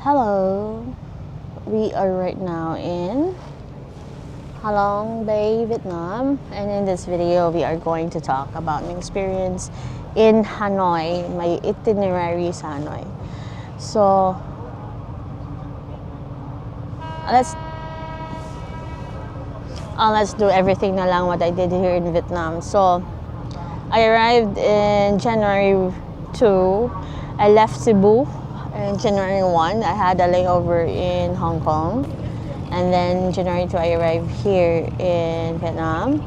Hello, we are right now in Halong Bay, Vietnam, and in this video we are going to talk about my experience in Hanoi, my itinerary sa Hanoi. So, let's do everything na lang what I did here in Vietnam. So, I arrived in January 2. I left Cebu in January 1. I had a layover in Hong Kong. And then January 2, I arrived here in Vietnam.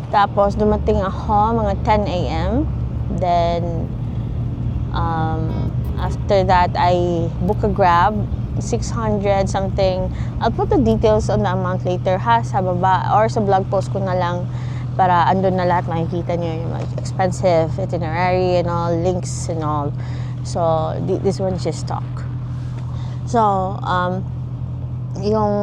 Tapos dumating ako mga 10 a.m. Then after that, I booked a Grab, 600 something. I'll put the details on the amount later sa baba or sa blog post ko na lang para andun na lahat makikita nyo yung expensive itinerary and all, links and all. So, this one is just stock. So, yung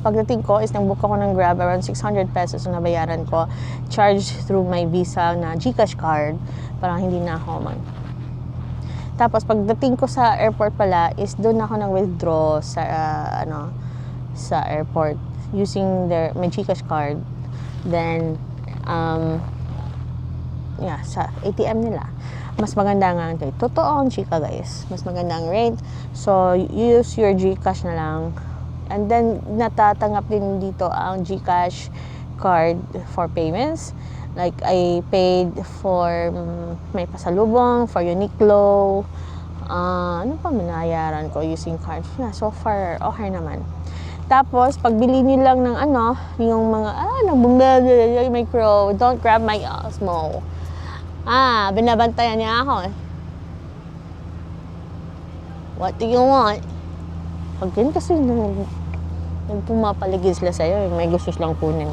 pagdating ko is nag-book ako ng Grab around 600 pesos na nabayaran ko, charged through my Visa na GCash card para hindi na ako Tapos pagdating ko sa airport pala is doon ako nang withdraw sa sa airport using my GCash card. Then sa ATM nila. Mas maganda nga ito. Totoo ang chika, guys. Mas maganda ang rate. So, use your GCash na lang. And then, natatanggap din dito ang GCash card for payments. Like, I paid for may pasalubong, for Uniqlo. Ano pa manayaran ko using card? Yeah, so far, okay naman. Tapos, pagbili nyo lang ng yung mga, micro, don't grab my Osmo. Binabantayan niya ako. What do you want? Pag yun kasi pumapaligid sila sa'yo, may gusto silang kunin.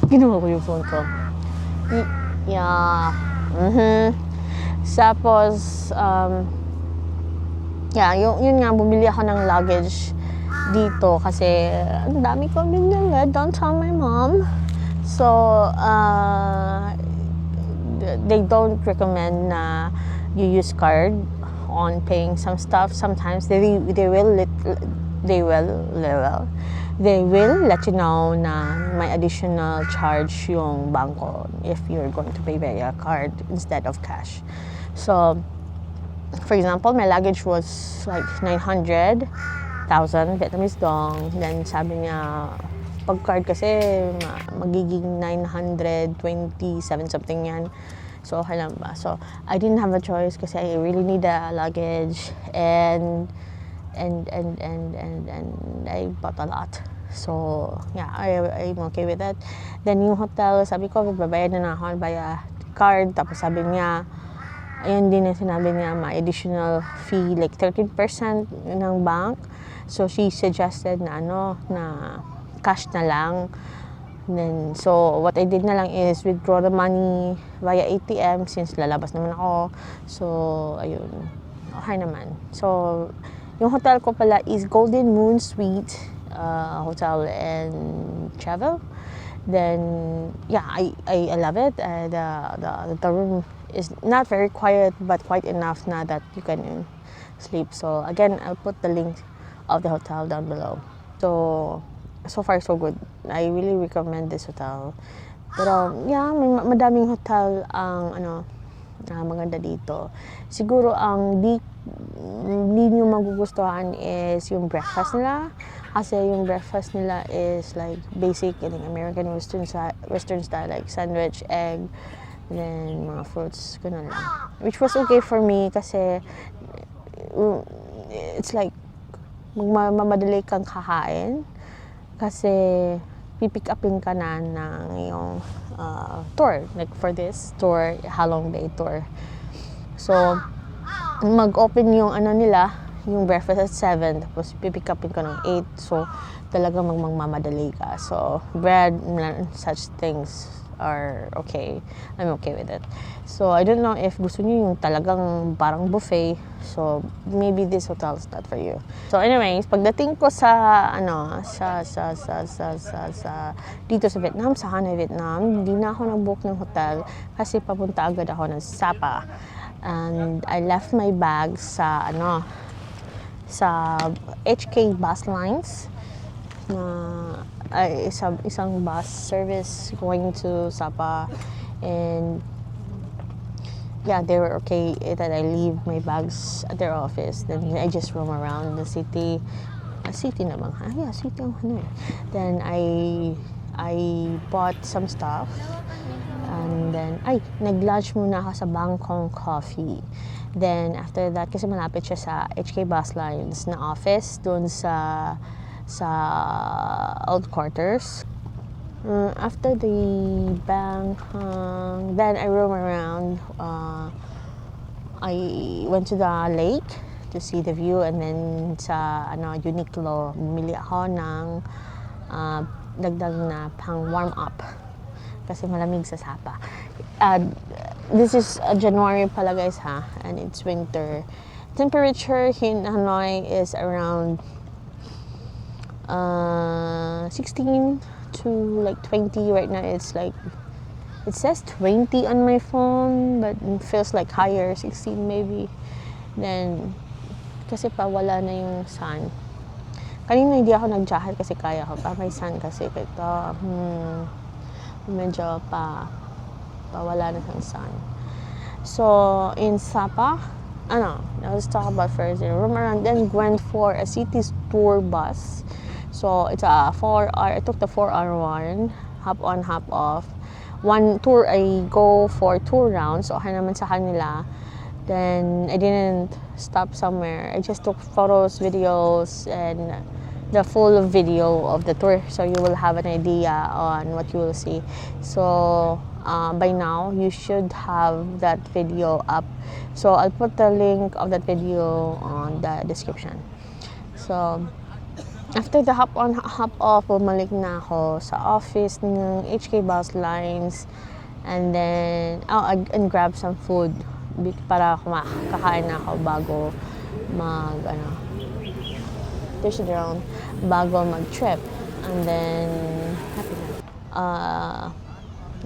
Ginawa ko yung phone ko. Yeah. Tapos, yun nga, bumili ako ng luggage dito kasi ang dami ko binili. Don't tell my mom. So, they don't recommend na you use card on paying some stuff. Sometimes they will let you know na may additional charge yung bangko if you're going to pay via card instead of cash. So, for example, my luggage was like 900,000 Vietnamese dong. Then sabi niya, pag card kasi magiging 927 something yan. So, okay lang ba? So, I didn't have a choice kasi I really need a luggage and I bought a lot. So, yeah, I'm okay with that. Then, yung hotel, sabi ko, babayad na ako via card. Tapos sabi niya, ayun din yung sinabi niya, may additional fee, like 13% ng bank. So, she suggested na cash na lang. Then, so, what I did na lang is withdraw the money via ATM since lalabas naman ako. So, ayun. Okay naman. So, yung hotel ko pala is Golden Moon Suite Hotel and Travel. Then, yeah, I love it. The room is not very quiet but quite enough na that you can sleep. So, again, I'll put the link of the hotel down below. So far so good. I really recommend this hotel. Pero yeah, may madaming hotel ang maganda dito. Siguro ang di nyo magugustuhan is yung breakfast nila. Kasi yung breakfast nila is like basic, American Western style, like sandwich, egg, and then mga fruits, ganun lang. Which was okay for me kasi it's like mamadali kang kakain. Kasi pipick upin ka na ng yung tour. Like for this tour, Halong Bay tour. So, mag-open yung nila, yung breakfast at 7. Tapos pipick upin ka ng 8. So, talagang magmamadali ka. So, bread, such things are okay. I'm okay with it. So, I don't know if gusto niyo yung talagang parang buffet. So, maybe this hotel is not for you. So, anyways, pagdating ko sa dito sa Vietnam, sa Hanoi, Vietnam, hindi na ako nag-book ng hotel kasi papunta agad ako ng Sapa. And I left my bag sa sa HK bus lines na ay isang bus service going to Sapa, and yeah, they were okay that I leave my bags at their office. Then I just roam around the city. City naman. Yeah, city ang Hanoi. Then I bought some stuff. And then, nag-lunch muna ako sa Bangkok Coffee. Then, after that, kasi malapit siya sa HK Bus Lines na office doon sa old quarters. After the Bangkok, then I roam around. I went to the lake to see the view, and then sa Uniqlo, bumili ako ng dagdag na pang warm up kasi malamig sa Sapa. This is January pala guys ha, and it's winter. Temperature in Hanoi is around 16 to like 20 right now. It's like, it says 20 on my phone, but it feels like higher, 16 maybe. Then kasi pa wala na yung sun. Kanina hindi ako nag-jacket kasi kaya ko pa, may sun kasi ito medyo wala na ng sun. So in Sapa, let's talk about first room around, then went for a city tour bus. So it's a 4-hour, I took the 4-hour one, hop on, hop off. One tour, I go for 2 rounds, so okay naman sa kanila. Then I didn't stop somewhere. I just took photos, videos, and the full video of the tour, so you will have an idea on what you will see. So by now you should have that video up, so I'll put the link of that video on the description. So after the hop on hop off, bumalik na ako sa office ng HK Bus Lines, and then and grab some food para kakain na ako bago there's around bago mag-trip. And then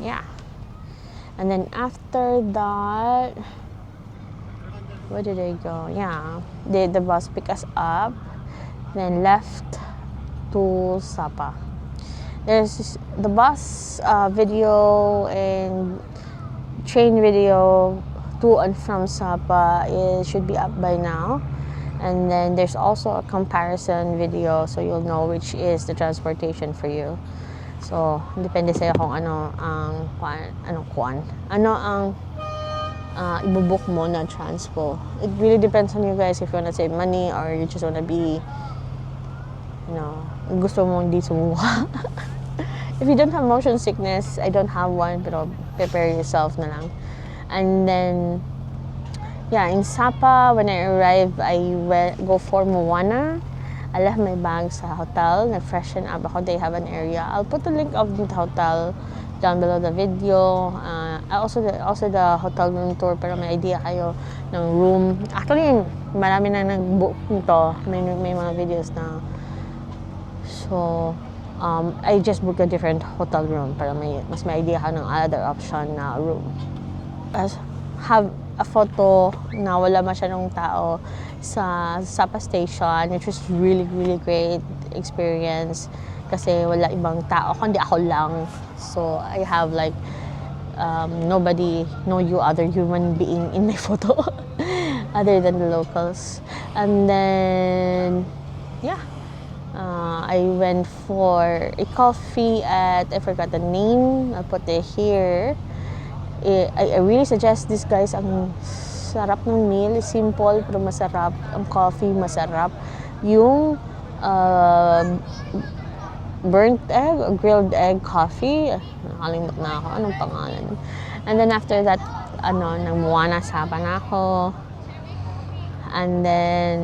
yeah, and then after that, where did I go? Yeah, the bus pick us up, then left to Sapa. There's the bus video and train video to and from Sapa. It should be up by now. And then there's also a comparison video, so you'll know which is the transportation for you. So depende sa'yo kung ano ang ibubook mo na transpo. It really depends on you guys if you wanna save money or you just wanna be, gusto mo hindi sumuka. If you don't have motion sickness, I don't have one, pero prepare yourself na lang. And then yeah, in Sapa, when I arrived, I go for Moana. I left my bag sa hotel, nag-freshen up ako. They have an area. I'll put the link of the hotel down below the video. Also the hotel room tour, pero may idea kayo ng room. Actually, marami na nag-book nito. May mga videos na. So I just booked a different hotel room para mas may idea ka ng other option na room. Have a photo na wala masyadong tao sa Sapa Station, which was really, really great experience kasi wala ibang tao, kundi ako lang. So I have like nobody, no other human being in my photo other than the locals. And then yeah, I went for a coffee at, I forgot the name, I'll put it here. I really suggest this guys. Ang sarap ng meal, simple pero masarap. Ang coffee masarap. Yung burnt egg or grilled egg coffee, nakalimutan na ako anong pangalan. And then after that, nang Moana Sapa na ako. And then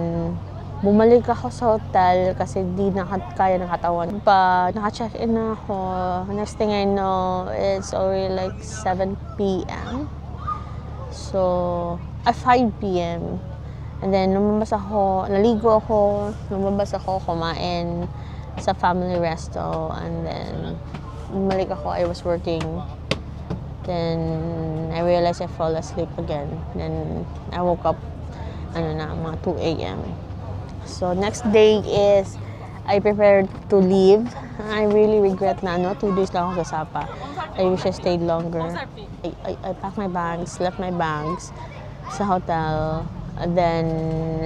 bumalik ako sa hotel kasi di kaya ng katawan. Naka-check-in na ako. Next thing I know, it's already like 7 p.m. So, 5 p.m. And then, naligo ako, lumabas ako, kumain sa family resto. And then, bumalik ako, I was working. Then, I realized I fall asleep again. Then, I woke up, mga 2 a.m. So next day is I prepared to leave. I really regret na 2 days lang ako sa Sapa. I wish I stayed longer. I packed my bags, left my bags sa hotel, and then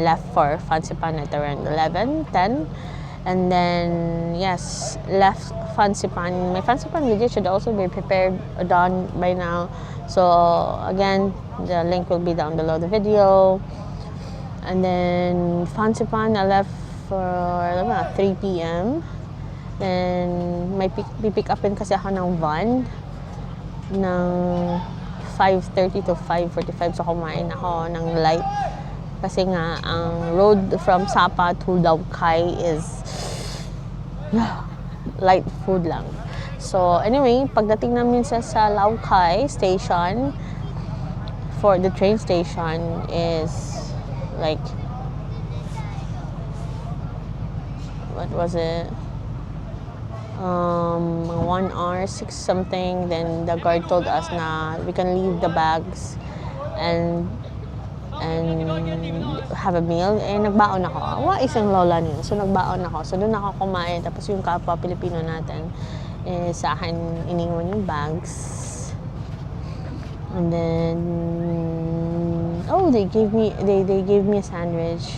left for Fansipan at around 11, 10. And then, yes, left Fansipan. My Fansipan video should also be prepared, done by now. So, again, the link will be down below the video. And then, Fansipan, I left for 3 p.m. Then, may pick upin kasi ako ng van ng 5:30 to 5:45. So, kumain ako ng light. Kasi nga, ang road from Sapa to Lao Cai is light food lang. So, anyway, pagdating namin sa Lao Cai station, for the train station is like, what was it? 1 hour, 6 something. Then the guard told us na we can leave the bags and have a meal. Nagbaon ako. Isang lola niyo. So, nagbaon ako. So, doon ako kumain. Tapos yung kapwa Pilipino natin, sa akin, iniwan yung bags. And then, they gave me a sandwich.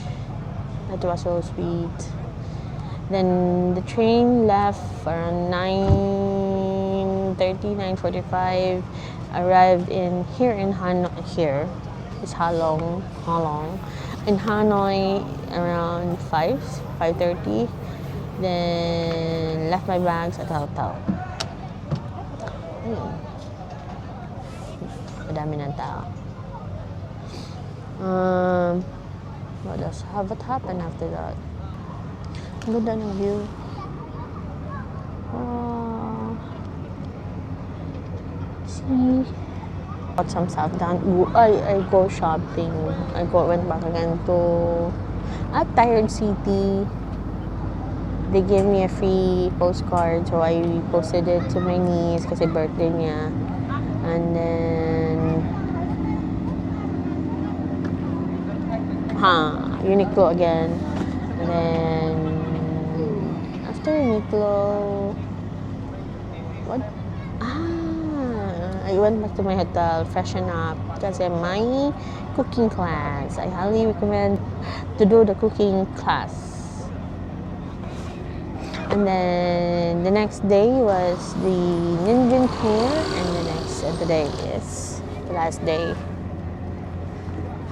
That was so sweet. Then, the train left around 9:30, 9:45. Arrived here in Hanoi. Here is Halong. In Hanoi around 5:30. Then left my bags at the hotel. Madami ng tao. What else? What happened after that? Ganda ng view. See? Got some stuff done. I go shopping. Went back again to Tired City. They gave me a free postcard, so I posted it to my niece kasi birthday niya. And then, Uniqlo again. And then, after Uniqlo, what? I went back to my hotel, freshen up, kasi my cooking class. I highly recommend to do the cooking class. And then the next day was the Ninh Binh tour, and today is the last day,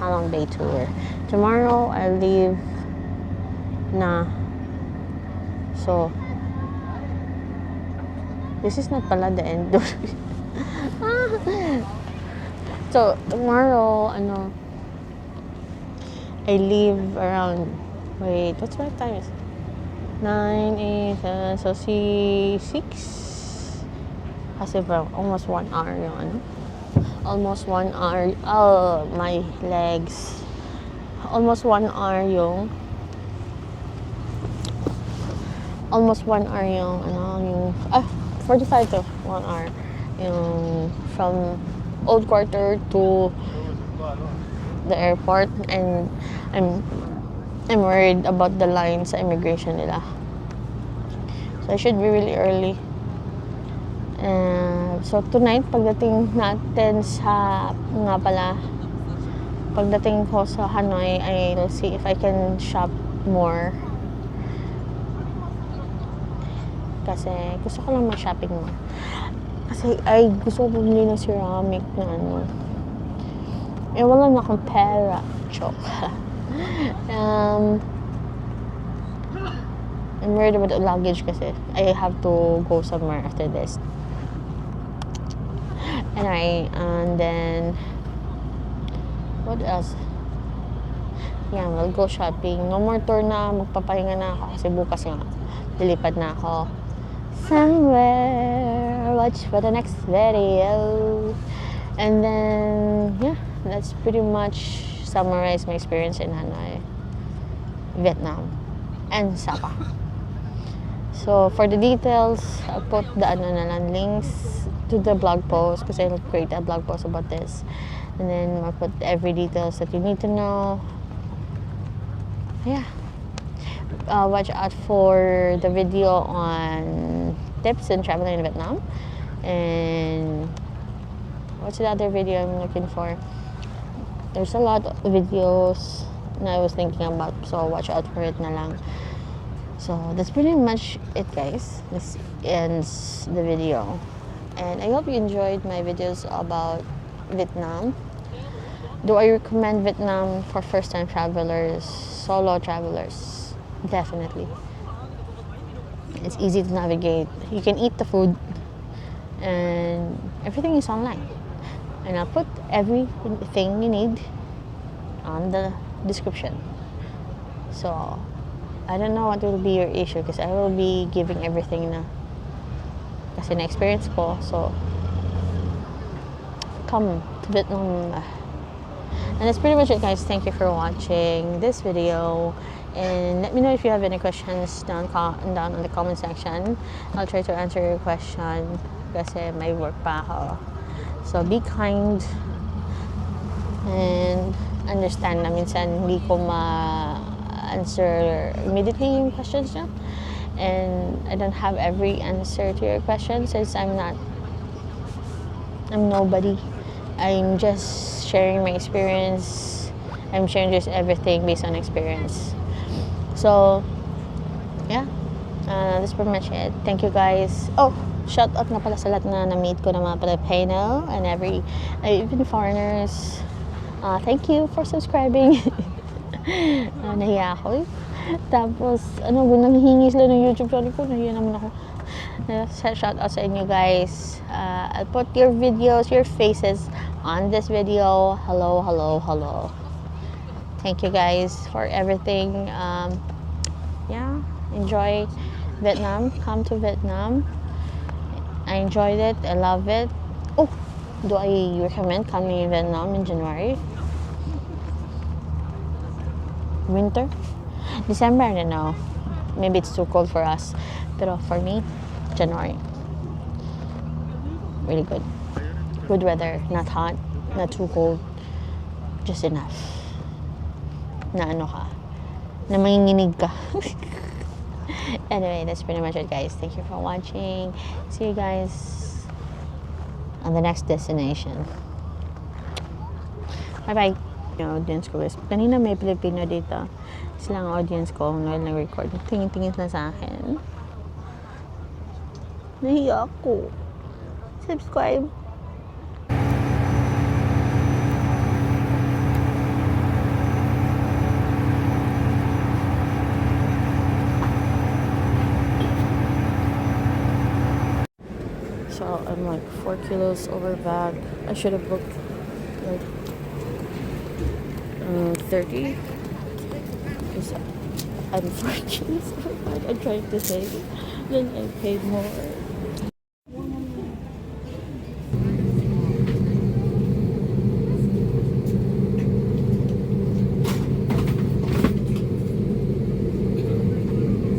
Halong Bay tour. Tomorrow I leave na. So this is not pala the end. So tomorrow, I leave around. Wait, what's my time? 9, 8, so 6. Kasi almost 1 hour yung almost 1 hour. My legs. Almost 1 hour yung. Almost 1 hour yung 45 to 1 hour. Yung from Old Quarter to the airport, and I'm worried about the line sa immigration nila. So I should be really early. So tonight, pagdating natin pagdating ko sa Hanoi, I'll see if I can shop more. Kasi gusto ko lang mag-shopping mo. Kasi gusto ko bumili ng ceramic na wala na akong pera. Joke. I'm worried about the luggage kasi I have to go somewhere after this. Anyway, and then what else? Yeah, we'll go shopping. No more tour na. Magpapahinga na ako kasi bukas nga lilipad na ako somewhere. Watch for the next video. And then, yeah, that's pretty much summarize my experience in Hanoi, Vietnam, and Sapa. So, for the details, I'll put the links to the blog post because I'll create a blog post about this. And then I'll put every details that you need to know. Yeah. watch out for the video on tips in traveling in Vietnam. And what's the other video I'm looking for? There's a lot of videos na I was thinking about, so watch out for it na lang. So that's pretty much it, guys. This ends the video, and I hope you enjoyed my videos about Vietnam. Do I recommend Vietnam for first-time travelers, solo travelers? Definitely. It's easy to navigate. You can eat the food, and everything is online. And I'll put everything you need on the description. So I don't know what will be your issue, because I will be giving everything na kasi na-experience ko. So come to Vietnam. And that's pretty much it, guys. Thank you for watching this video, and let me know if you have any questions down in the comment section. I'll try to answer your question kasi may work pa ako. So be kind and understand na minsan hindi ko ma-answer immediately yung questions niya, and I don't have every answer to your question since I'm nobody. I'm just sharing my experience. I'm sharing just everything based on experience. So yeah, that's pretty much it. Thank you, guys. Oh, shout out na pala sa lahat na na-meet ko na mga Filipino and even foreigners. Thank you for subscribing. Nahiya ako. Tapos nanghihingi sila ng YouTube channel ko. Nahiya naman ako. Shout out sa inyo, guys. I'll put your videos, your faces on this video. Hello, hello, hello. Thank you, guys, for everything. Yeah, enjoy Vietnam. Come to Vietnam. I enjoyed it. I love it. Oh, do I recommend coming to Vietnam in January? Winter? December, I don't know. Maybe it's too cold for us. Pero for me, January. Really good. Good weather. Not hot, not too cold. Just enough. Na na manginginig ka. Anyway, that's pretty much it, guys. Thank you for watching. See you guys on the next destination. Bye-bye. Yung audience ko, guys. Kanina may Pilipino dito. Sila ang audience ko while nag-record. Tingin-tingin na sa akin. Nahiya ako. Subscribe. So I'm like 4 kilos over bag. I should have booked like 30. Because I'm 4 kilos over bag. I'm trying to save. Then I paid more.